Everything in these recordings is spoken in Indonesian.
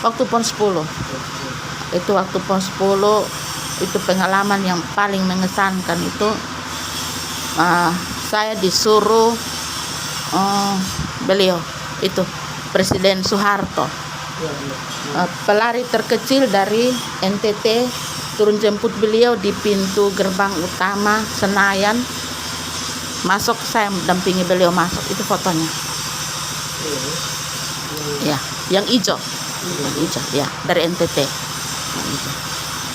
Waktu PON 10. Itu waktu PON 10 itu pengalaman yang paling mengesankan itu. Saya disuruh beliau itu Presiden Soeharto, pelari terkecil dari NTT, turun jemput beliau di pintu gerbang utama Senayan. Masuk, saya dampingi beliau masuk. Itu fotonya. Ya, yang hijau. Yang hijau, ya, dari NTT.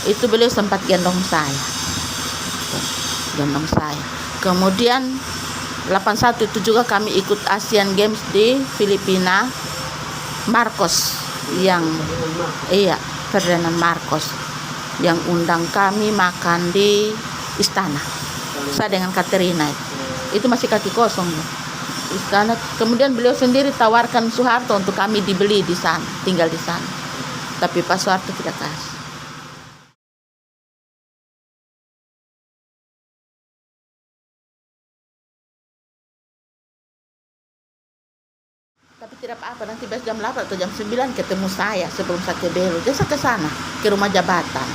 Itu beliau sempat gendong saya. Kemudian 81 itu juga kami ikut Asian Games di Filipina. Marcos yang Ferdinand Marcos yang undang kami makan di istana. Saya dengan Katerina itu masih kaki kosong istana. Kemudian beliau sendiri tawarkan Soeharto untuk kami dibeli di sana, tinggal di sana. Tapi Pak Soeharto tidak kasih. Tapi tidak apa-apa, nanti besok jam 8 atau jam 9 ketemu saya sebelum saya ke Belu. Jadi saya ke sana, ke rumah jabatan.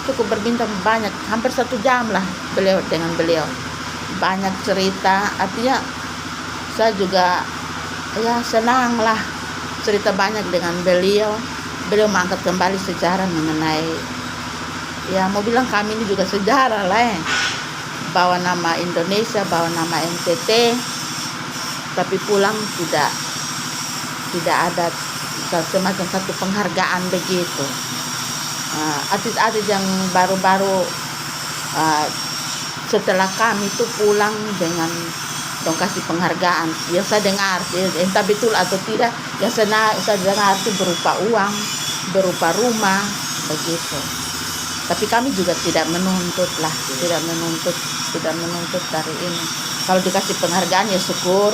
Cukup berbincang banyak, hampir 1 jam lah dengan beliau. Banyak cerita, artinya saya juga senang lah cerita banyak dengan beliau. Beliau mengangkat kembali sejarah mengenai, mau bilang kami ini juga sejarah lah bawa nama Indonesia, bawa nama NTT. Tapi pulang tidak ada semacam satu penghargaan begitu. Atlet-atlet yang baru-baru setelah kami itu pulang dengan dong kasih penghargaan. Yang saya dengar, entah betul atau tidak, yang saya dengar itu berupa uang, berupa rumah, begitu. Tapi kami juga tidak menuntut dari ini. Kalau dikasih penghargaan ya syukur.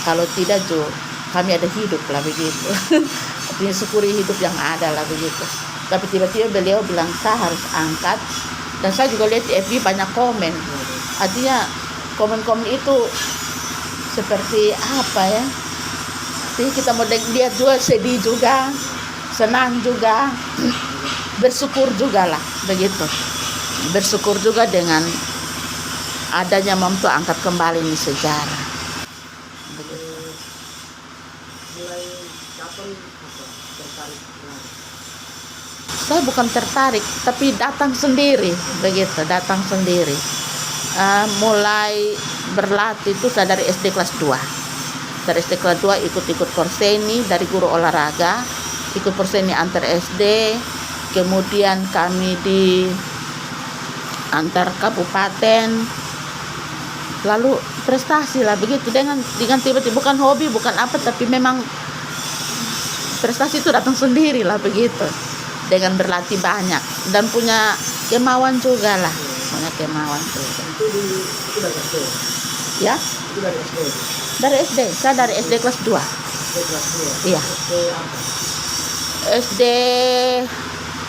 Kalau tidak juga kami ada hidup lah begitu. Artinya syukuri hidup yang ada lah begitu. Tapi tiba-tiba beliau bilang saya harus angkat. Dan saya juga lihat di FB banyak komen. Artinya komen-komen itu seperti apa ya? Jadi kita mau lihat juga, sedih juga, senang juga, bersyukur juga lah begitu. Bersyukur juga dengan adanya momentum angkat kembali ini sejarah. Saya bukan tertarik, tapi datang sendiri begitu, mulai berlatih itu saya dari SD kelas 2. Dari SD kelas 2 ikut Korseni dari guru olahraga, ikut Korseni antar SD, kemudian kami di antar kabupaten, lalu prestasi lah begitu dengan tiba-tiba, bukan hobi, bukan apa, tapi memang prestasi itu datang sendiri lah begitu, dengan berlatih banyak dan punya kemauan juga lah, Itu dari SD. Ya? Itu dari SD. Dari SD, saya dari SD kelas 2. SD kelas 2. Iya. SD apa? SD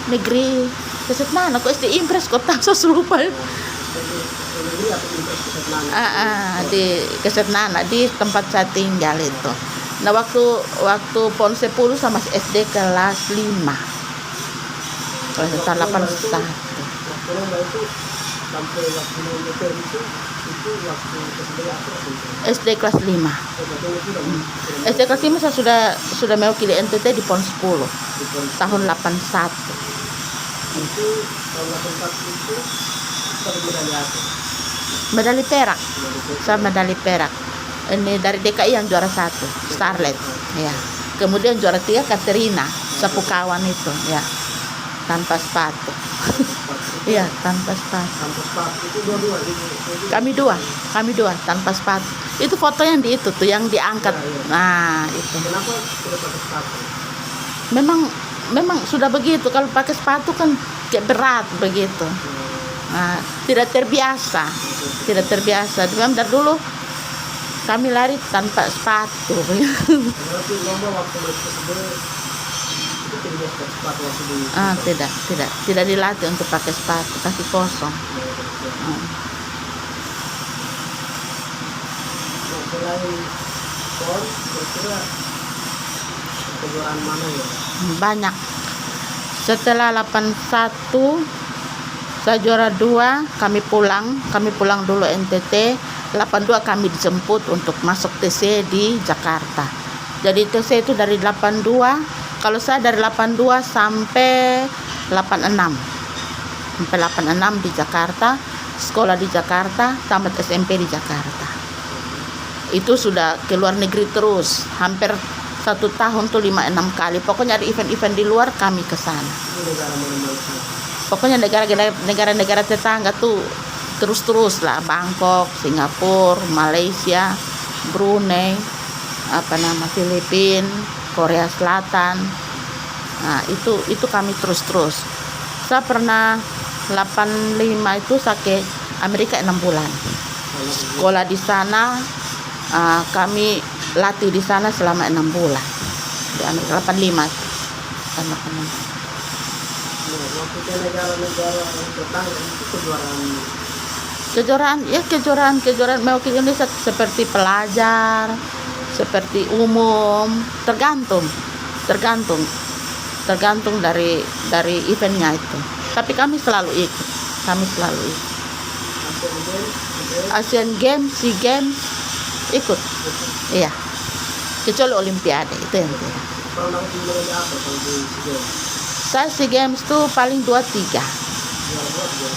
negeri Keset mana? Kok SD Impres kota saya lupa. Negeri apa Impres Keset Nana? Di Keset Nana, di tempat saya tinggal itu. Nah, waktu PON 10 sama SD kelas 5. Kelas 8 Waktu lomba itu sampai waktu militer itu waktu SD apa? SD kelas 5. SD kelas 5 saya sudah mewakili NTT di PON 10 tahun 81. Itu tahun 84 itu pada medali apa? Medali perak. Saya medali perak. Ini dari DKI yang juara 1, Starlet. Ya. Kemudian juara 3 Katerina, sapu kawan itu, ya. Tanpa sepatu. Iya, tanpa sepatu. Tanpa sepatu itu dua-dua. Kami dua tanpa sepatu. Itu foto yang di itu tuh, yang diangkat. Nah, itu. Kenapa tidak pakai sepatu? Memang sudah begitu. Kalau pakai sepatu kan kayak berat begitu. Nah, tidak terbiasa. Memang dari dulu kami lari tanpa sepatu. Berarti lomba waktu tersebut itu tidak pakai sepatu waktu di. Tidak dilatih untuk pakai sepatu, kaki kosong. Selain PON, kira-kira kejuaraan mana ya? banyak. Setelah 81 saya juara 2, kami pulang dulu NTT. 82 kami dijemput untuk masuk TC di Jakarta. Jadi TC itu dari 82, kalau saya dari 82 sampai 86. Sampai 86 di Jakarta, sekolah di Jakarta, tamat SMP di Jakarta. Itu sudah ke luar negeri terus, hampir 1 tahun tuh 5-6 kali. Pokoknya ada event-event di luar kami ke sana. Ini negara mana-mana sih? Pokoknya negara-negara tetangga tuh terus lah, Bangkok, Singapura, Malaysia, Brunei, Filipina, Korea Selatan. Nah, itu kami terus. Saya pernah 85 itu saya ke Amerika 6 bulan. Sekolah di sana, kami latih di sana selama 6 bulan. Di Amerika 85. Waktu ke negara-negara tetangga itu kejuaraan mewakili Indonesia seperti pelajar, seperti umum, tergantung dari eventnya itu. Tapi kami selalu ikut. Asian Games, SEA Games ikut. Iya. Kecuali Olimpiade itu yang tidak. kalau dapat medali apa kalau di SEA Games? Saya SEA Games tuh paling 2-3.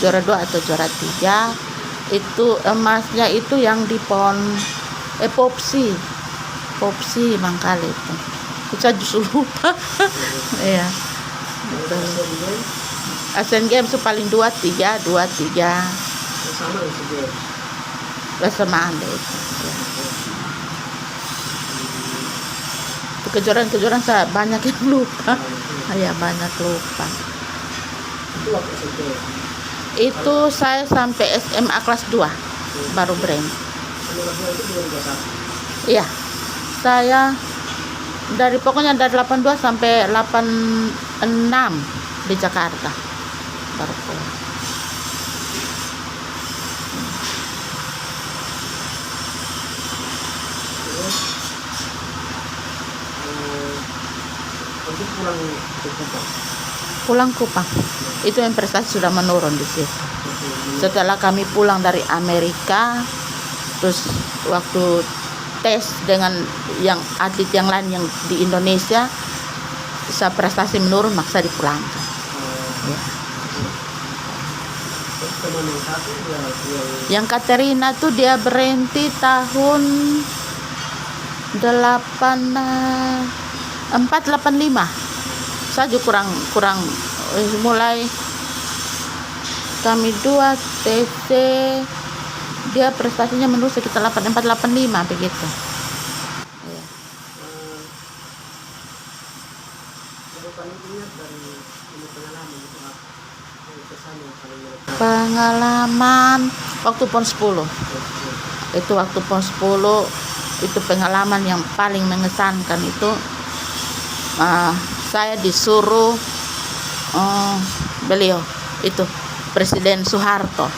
Juara 2 atau juara 3. Itu emasnya itu yang di Popsi Bangkali itu. Saya justru lupa. Iya. Asian Games itu paling 2-3. Sama di SEA Games. Bersamaan deh itu. Ya. Itu kejuaraan saya banyak yang lupa. Ya banyak lupa. Itu waktu SMP. Itu saya sampai SMA kelas 2 baru brand. Kelas 2 itu 2021. Iya. Saya pokoknya dari 82 sampai 86 di Jakarta. Baru pulang. Terus untuk pulang ke Kupang. Pulang Kupang. Itu yang prestasi sudah menurun di situ. Setelah kami pulang dari Amerika, terus waktu tes dengan yang atlet yang lain yang di Indonesia, saya prestasi menurun, maksa dipulangkan. Ya. Terus teman yang satu Yang Katerina tuh dia berhenti tahun 485. Saya juga kurang mulai kami 2 TC, dia prestasinya menurun sekitar 485 begitu. Ya. yang paling ingat dari ini pengalaman itu apa? Kesan yang paling melekat. Pengalaman waktu PON 10. Itu waktu PON 10 itu pengalaman yang paling mengesankan itu. Saya disuruh beliau itu Presiden Soeharto,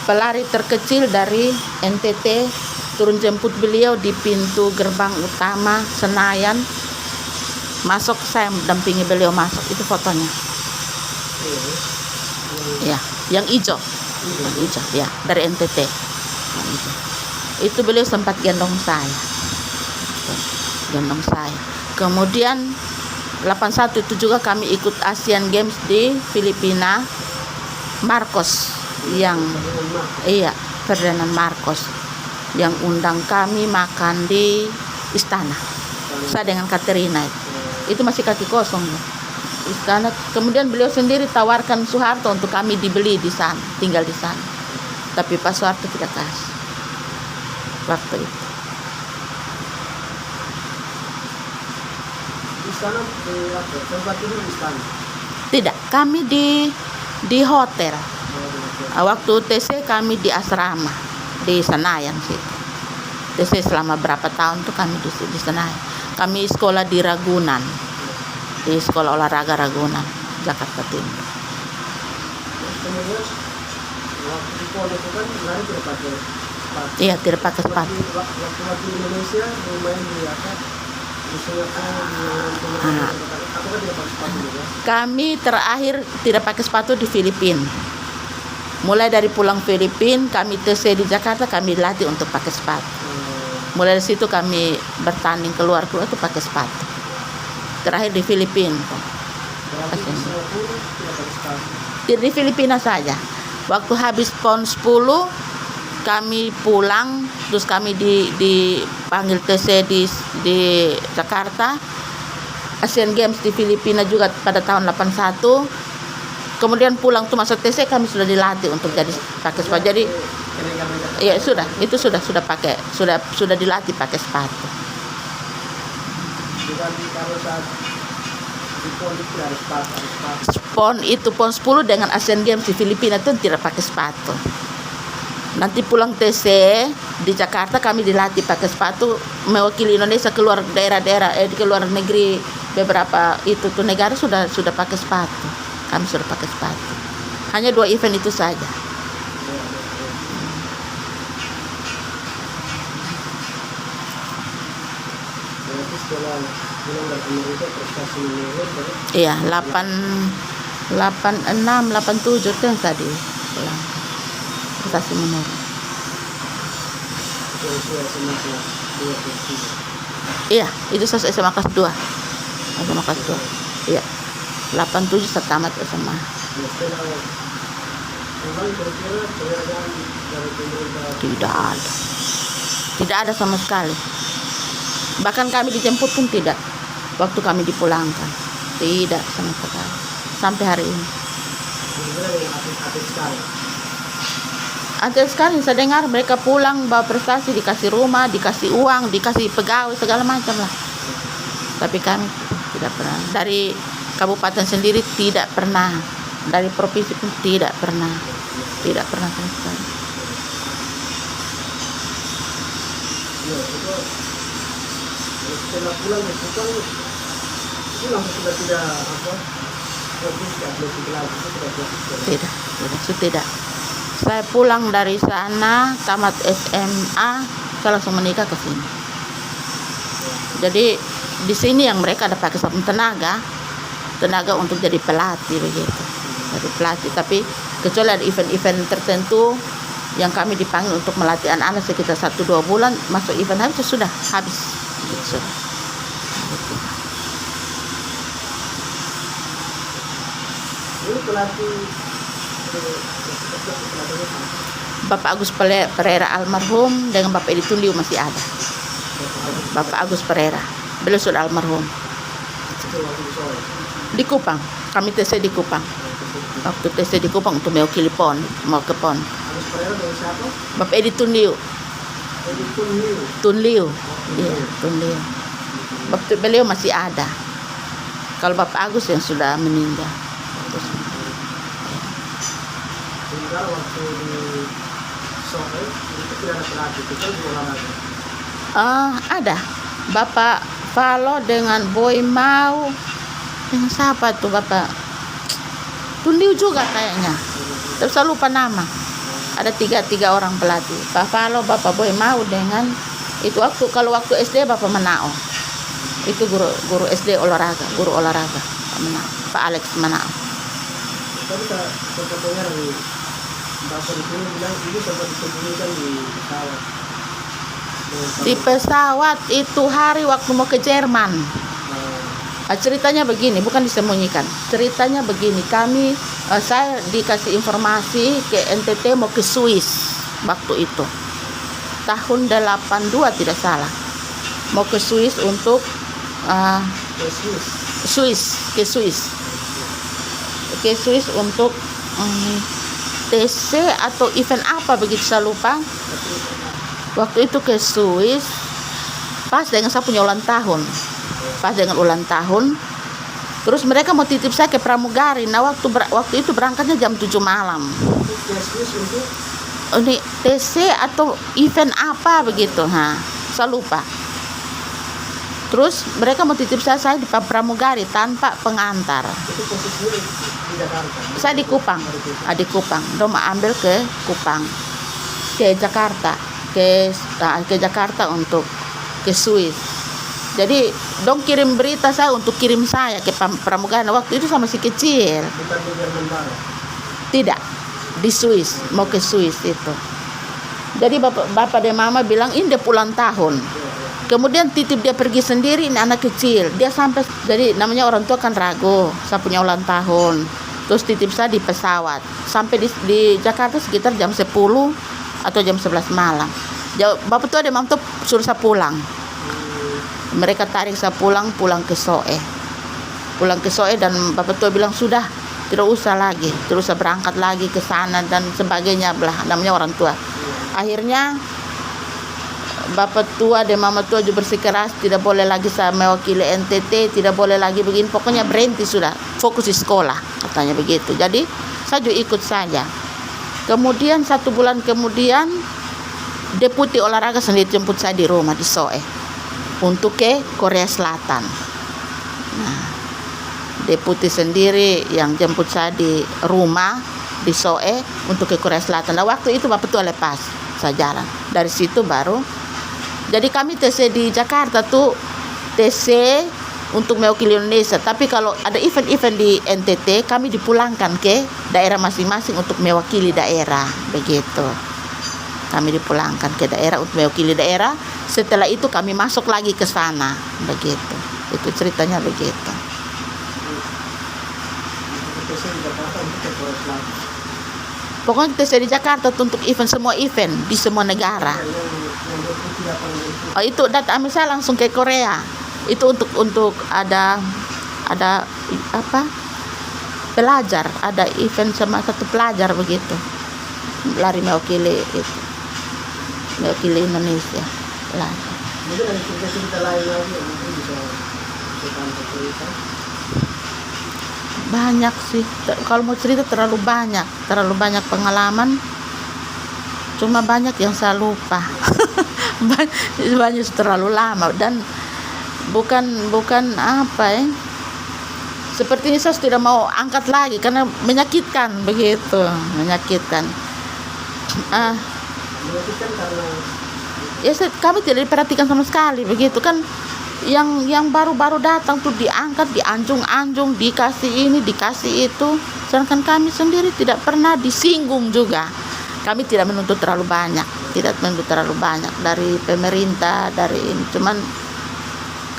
pelari terkecil dari NTT, turun jemput beliau di pintu gerbang utama Senayan, masuk, saya mendampingi beliau masuk. Itu fotonya ya, yang hijau ya, dari NTT. Itu beliau sempat gendong saya. Kemudian 81 itu juga kami ikut Asian Games di Filipina. Marcos yang Ferdinand Marcos yang undang kami makan di istana. Saya dengan Katerina itu masih kaki kosong ya. Istana. Kemudian beliau sendiri tawarkan Soeharto untuk kami dibeli di sana, tinggal di sana. Tapi Pak Soeharto tidak kasih waktu itu. Istana tempat tidur istana. Tidak, kami di hotel. Waktu TC kami di asrama di Senayan sih. TC selama berapa tahun tuh kami di Senayan. Kami sekolah di Ragunan, di sekolah olahraga Ragunan, Jakarta Timur. Kemudian waktu di PON itu kan lari tidak pakai sepatu. Iya, tidak pakai sepatu. Waktu Indonesia bermain di Ah. Apakah tidak pakai sepatu juga? Kami terakhir tidak pakai sepatu di Filipina. Mulai dari pulang Filipina, kami TC di Jakarta, kami latih untuk pakai sepatu. Mulai dari situ kami bertanding keluar itu pakai sepatu. Terakhir di Filipina. Berarti di Singapura tidak pakai sepatu. Di Filipina saja. Waktu habis PON 10 kami pulang, terus kami dipanggil TC di Jakarta. Asian Games di Filipina juga pada tahun 81. Kemudian pulang tuh masuk TC kami sudah dilatih untuk jadi pakai sepatu. Jadi ya sudah, itu sudah pakai, sudah dilatih pakai sepatu. Jadi kalau saat di PON itu harus sepatu. PON 10 dengan Asian Games di Filipina itu tidak pakai sepatu. Nanti pulang TC di Jakarta kami dilatih pakai sepatu mewakili Indonesia keluar daerah-daerah keluar negeri, beberapa itu tuh negara sudah pakai sepatu. Kami sudah pakai sepatu. Hanya 2 event itu saja. Berarti setelah pulang dari Amerika prestasi menurun terus Iya, 86, 87 itu yang tadi pulang. Prestasi menurun. sesuai sama kelas 2 kelas 3. Iya, itu saya SMA kelas 2. SMA kelas 2. Iya. 87 saya tamat SMA. Nah, setelah kembali kira-kira penghargaan dari pemerintah Tidak ada. Tidak ada sama sekali. Bahkan kami dijemput pun tidak. Waktu kami dipulangkan. Tidak sama sekali. Sampai hari ini. kira-kira yang atlet sekarang. Ada sekali saya dengar mereka pulang bawa prestasi, dikasih rumah, dikasih uang, dikasih pegawai segala macam lah. Tapi kami tidak pernah. Dari kabupaten sendiri tidak pernah. Dari provinsi pun tidak pernah. Tidak pernah sama sekali. Ya, itu setelah pulang itu langsung sudah tidak fokus ke atletik lagi, itu sudah fokus ke Tidak. Saya pulang dari sana, tamat SMA, saya langsung menikah ke sini. Jadi di sini yang mereka ada pakai sabun tenaga untuk jadi pelatih begitu. Jadi pelatih, tapi kecuali ada event-event tertentu yang kami dipanggil untuk melatih anak-anak sekitar 1-2 bulan, masuk event habis sudah habis. Sudah. ini pelatih Bapak Agus Pereira almarhum dengan Bapak Edi Tundiu masih ada. Bapak Agus Pereira, beliau sudah almarhum. Di Kupang, kami TC di Kupang. Waktu TC di Kupang untuk mewakili PON, mau ke PON. Agus Pereira dari siapa? Bapak Edi Tundiu, Edi Tunliu. Tunliu, iya Tunliu. Waktu beliau masih ada. Kalau Bapak Agus yang sudah meninggal. Sehingga waktu di sore itu tidak ada pelatih, kita di olahraga. Ada Bapak Falo dengan Boy Mau, dengan siapa tuh Bapak Tundiu juga kayaknya, tapi saya lupa nama. Ada tiga orang pelatih, Pak Falo, Bapak Boy Mau dengan itu waktu SD Bapak Menao, itu guru SD olahraga, Pak Menao, Pak Alex Menao. Tapi sempat dengar di Bapak di sini bilang ini sempat disembunyikan di pesawat. Di pesawat itu hari waktu mau ke Jerman. Ceritanya begini, bukan disembunyikan. Ceritanya begini, saya dikasih informasi ke NTT mau ke Swiss waktu itu. Tahun 82 tidak salah. Mau ke Swiss untuk ke Swiss untuk TC atau event apa begitu saya lupa. Waktu itu ke Swiss pas dengan saya punya ulang tahun. Terus mereka mau titip saya ke pramugari. Nah waktu itu berangkatnya jam 7 malam. Ini TC atau event apa begitu, saya lupa. Terus mereka mau titip saya di pramugari tanpa pengantar. Itu posisinya di Jakarta. Saya di Kupang. Di Kupang. Doma ambil ke Kupang. Ke Jakarta. Ke Jakarta untuk ke Swiss. Jadi dong kirim berita saya untuk kirim saya ke Pramugana. Waktu itu sama si kecil. Bukan di Jerman Barat. Tidak, di Swiss, mau ke Swiss itu. Jadi bapak dan mama bilang ini dia pulang tahun. Kemudian titip dia pergi sendiri, ini anak kecil. Dia sampai, jadi namanya orang tua kan ragu, saya punya ulang tahun. Terus titip saya di pesawat. Sampai di Jakarta sekitar jam 10 atau jam 11 malam. Bapak tua dan mama tuh suruh saya pulang. Mereka tarik saya pulang ke Soe. Pulang ke Soe dan bapak tua bilang sudah tidak usah lagi, terus saya berangkat lagi ke sana dan sebagainya belah, namanya orang tua. Akhirnya bapak tua dan mama tua juga bersikeras tidak boleh lagi saya mewakili NTT, tidak boleh lagi begini, pokoknya berhenti sudah, fokus di sekolah katanya begitu. Jadi saya juga ikut saja. Kemudian 1 bulan kemudian deputi olahraga sendiri jemput saya di rumah di Soe untuk ke Korea Selatan. Nah, deputi sendiri yang jemput saya di rumah di Soe untuk ke Korea Selatan. Nah, waktu itu bapak tua lepas saya jalan. Dari situ baru. Jadi kami TC di Jakarta tuh TC untuk mewakili Indonesia. Tapi kalau ada event-event di NTT, kami dipulangkan ke daerah masing-masing untuk mewakili daerah begitu. Kami dipulangkan ke daerah untuk mewakili daerah. Setelah itu kami masuk lagi ke sana begitu. Itu ceritanya begitu. Pokoknya tes di Jakarta untuk event, semua event di semua negara. Oh, itu data saya langsung ke Korea. Itu untuk ada apa? Pelajar, ada event sama satu pelajar begitu. Lari mewakili itu. Mewakili Indonesia. Lah. Mungkin ada cerita-cerita lain lagi yang mungkin bisa kita cerita. Banyak sih, kalau mau cerita terlalu banyak pengalaman, cuma banyak yang saya lupa. banyak terlalu lama dan bukan apa ya, sepertinya saya tidak mau angkat lagi karena menyakitkan begitu, menyakitkan Karena ya kami tidak diperhatikan sama sekali begitu kan. Yang baru-baru datang tuh diangkat, dianjung-anjung, dikasih ini, dikasih itu. Sedangkan kami sendiri tidak pernah disinggung juga. Kami tidak menuntut terlalu banyak dari pemerintah, dari ini. Cuman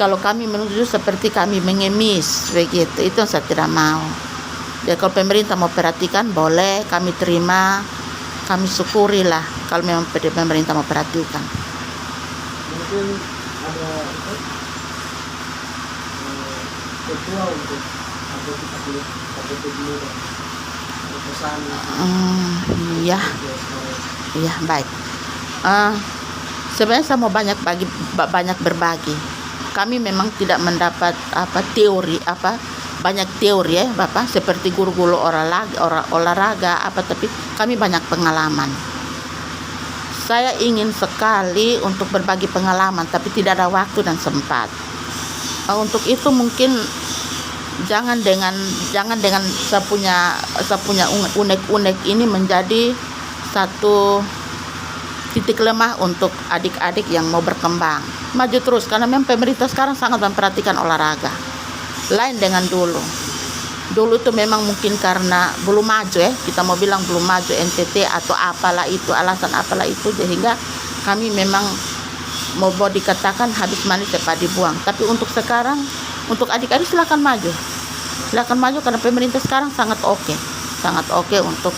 kalau kami menuntut seperti kami mengemis begitu, itu saya tidak mau. Ya kalau pemerintah mau perhatikan boleh, kami terima, kami syukurilah kalau memang pemerintah mau perhatikan. mungkin ada ketua untuk atlet dulu pesan iya baik. Sebenarnya saya mau banyak berbagi. Kami memang tidak mendapat banyak teori ya Bapak, seperti guru-guru olahraga tapi kami banyak pengalaman. Saya ingin sekali untuk berbagi pengalaman tapi tidak ada waktu dan sempat. Untuk itu mungkin jangan dengan saya punya unek-unek ini menjadi satu titik lemah untuk adik-adik yang mau berkembang. Maju terus karena memang pemerintah sekarang sangat memperhatikan olahraga. Lain dengan dulu. Dulu itu memang mungkin karena belum maju ya, kita mau bilang belum maju NTT atau apalah itu, alasan apalah itu, sehingga kami memang mau dikatakan habis manis cepat dibuang. Tapi untuk sekarang, untuk adik-adik silakan maju karena pemerintah sekarang sangat oke untuk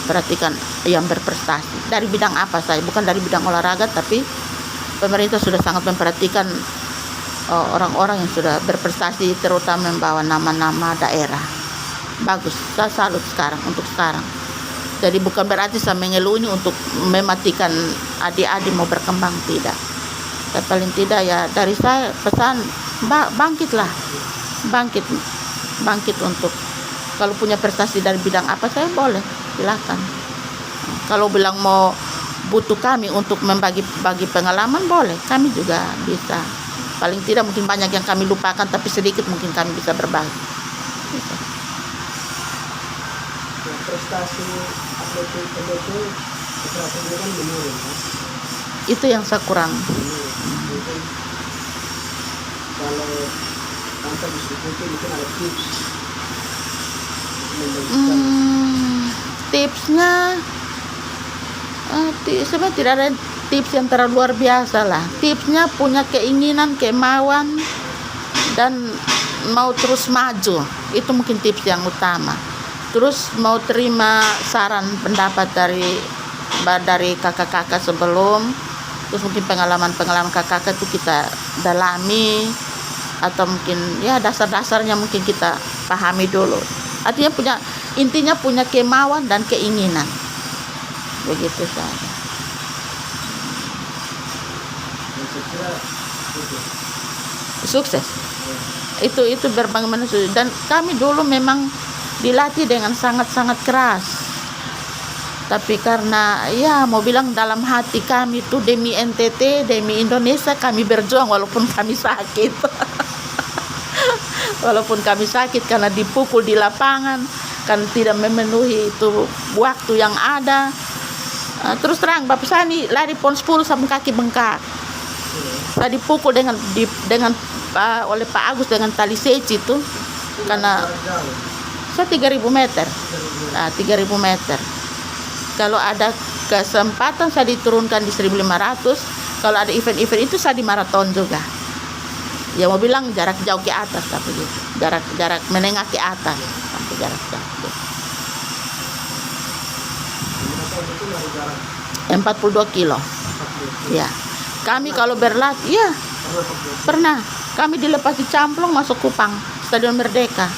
perhatikan yang berprestasi dari bidang apa saja, bukan dari bidang olahraga, tapi pemerintah sudah sangat memperhatikan orang-orang yang sudah berprestasi, terutama membawa nama-nama daerah. Bagus, saya salut untuk sekarang. Jadi bukan berarti saya mengeluh ini untuk mematikan adik-adik mau berkembang, tidak. Tapi paling tidak ya dari saya pesan bangkit untuk kalau punya prestasi dari bidang apa saya boleh silakan. Kalau bilang mau butuh kami untuk membagi pengalaman boleh, kami juga bisa. Paling tidak mungkin banyak yang kami lupakan tapi sedikit mungkin kami bisa berbagi. Gitu. Prestasi atlet itu kan menurun. Itu yang saya kurang mungkin kalau tante bisa mungkin ada tips memberikan Tipsnya sebenarnya tidak ada tips yang terlalu luar biasa lah. Tipsnya punya keinginan, kemauan, dan mau terus maju. Itu mungkin tips yang utama. Terus mau terima saran pendapat dari kakak-kakak sebelum. Terus mungkin pengalaman kakak-kakak itu kita dalami, atau mungkin ya dasar-dasarnya mungkin kita pahami dulu. Artinya intinya punya kemauan dan keinginan. Begitu saja. dan saya kira itu Sukses. Itu berbagaimana sukses. Dan kami dulu memang dilatih dengan sangat-sangat keras. Tapi karena ya mau bilang dalam hati kami itu demi NTT, demi Indonesia kami berjuang walaupun kami sakit. Walaupun kami sakit karena dipukul di lapangan, kan tidak memenuhi itu waktu yang ada. Terus terang Bapak saya ini lari pon 10 sampai kaki bengkak. Saya dipukul oleh Pak Agus dengan tali seci itu karena jauh saya 3.000 meter. 3.000 meter. Kalau ada kesempatan saya diturunkan di 1.500. Kalau ada event-event itu saya di maraton juga. Ya mau bilang jarak jauh ke atas tapi gitu. Jarak menengah ke atas sampai jarak jauh. itu lari jarak 42 kilo. 40 Ya. Kami kalau berlatih ya pernah 40 pernah. Kami dilepas di Camplong masuk Kupang, Stadion Merdeka.